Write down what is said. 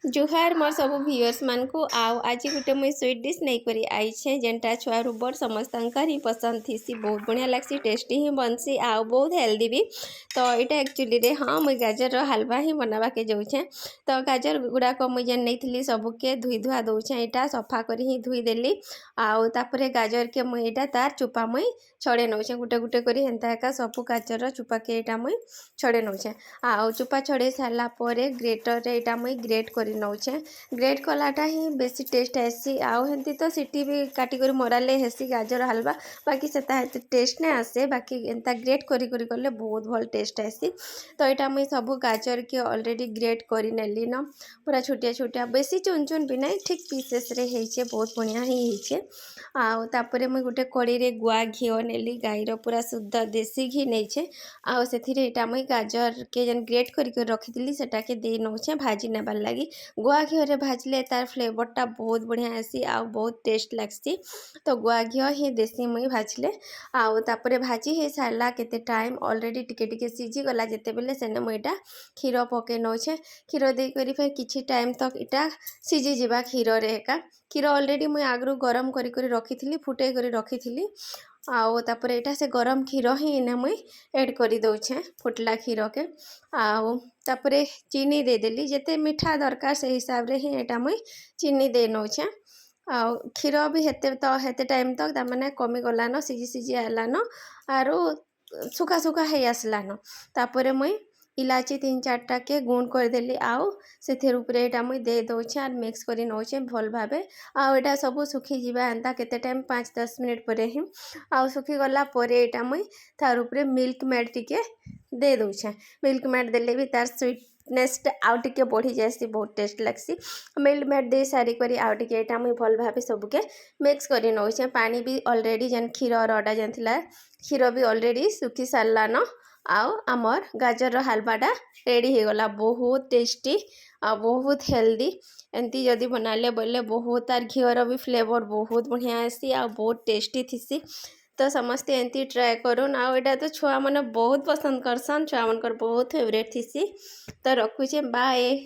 जुहार मोर सब व्यूअर्स मान को आओ आज गोटे मुई स्वीट डिश नहीं करी आईछे जेनटा छुआ रु बड़ समस्त ही पसंद थी बहुत बढ़िया लगसी टेस्टी ही बनसी आओ बहुत हेल्दी भी। तो यहाँ एक्चुअली रे हाँ मुई गाजर हलवा ही बनावा के जाऊे। तो गाजर गुड़ाक मुई जेन नहीं सबके धुई धुआ दौचे यहाँ सफा कर ही धुईदेली आउे गाजर के मुई यहाँ तार चुपा मुई छड़े नौचे गोटे गोटे कर हेन्ता एका सबू गाजर चुपा के यहाँ मुई छड़े नौचे आउ चुपा छड़े सारापर ग्रेटर यहाँ मुई ग्रेट कर नौचे ग्रेट कलाटा ही बेसी टेस्ट आसी आउ हेंती तो सीटी भी काटिक मराले हेसी गाजर हलवा बाकी से टेस्ट नहीं आसे बाकी एंता ग्रेट करी कले बहुत भल टेस्ट आसी। तो यहाँ मुई सब गाजर के ऑलरेडी ग्रेट कर नेली न पूरा छोटिया छोटिया बेसी चुन चुन भी नहीं ठीक पीसेस रे होइछे बहुत बढ़िया ही होइछे। तापरे मुई गोटे कड़ी रे गुआ घी नेली गाईर पूरा शुद्ध देसी घी नहीं आउ से मुई गाजर के जेन ग्रेट करके रखी सेटा के दे नौचे भाजी नेबार लगी गुआ घी भाजले तार फ्लेवरटा बहुत बढ़िया आसी आ बहुत टेस्ट लगसी। तो गुआ घी ही देसी मुई भाजले आउे भाजी हो सारा केते टाइम ऑलरेडी टिके टिके सीझी गला जेते बेले सेने मुई एटा क्षीर पके नौचे क्षीर दे करी फिर किछि टाइम तक इटा सीझी जिबा क्षीर रे एका क्षीर ऑलरेडी मुई आगरू गरम करी रखी फुटे करी रखी तापर यहाँ से गरम क्षीर ही इना मुई ऐड कर दौचे फुटला क्षीर के तापर चीनी देदेली जेते मीठा दरकार से हिसाब रे ही यहाँ मुई चीनी दे नौचे क्षीर भी हेते टाइम तक तार कमी गलान सीझी सीझी आलान आरो सुखा सुखा है आसलान तापर मुई इलाची 3-4टा के गुण करदेली आउ से यहाँ मुई दे दौचे और मिक्स कर नौचे भल भावे आउ सब सुखी जीवा एंता केते टाइम 5-10 मिनट पर ही आउ सुखी गला परे यहाँ मुई तार उपरे मिल्क मेड टिके दे दौचे मिल्क मेड देले भी तार स्वीटनेस आउ टिके बढ़ी जासी बहुत टेस्ट लगसी। मिल्क मेड दे सारी करी आउ टिके यहाँ मुई भल भावे सबके मिक्स कर नौचे पानी भी ऑलरेडी जेन क्षीर अडा जेन थिला क्षीर भी ऑलरेडी सुखी सारान आउ आमर गाजर हलवाटा रेडी हो गला बहुत टेस्टी आ बहुत हेल्दी एंती जदि बनाले बोले बहुत तार घीर भी फ्लेवर बहुत बढ़िया आसी आ बहुत टेस्टी थीसी। तो समस्ते एंती ट्राए करूँ आउ तो छुआ मैंने बहुत पसंद करसन छुआ मनकर बहुत फेवरेट थीसी। तो रखुचे बाय।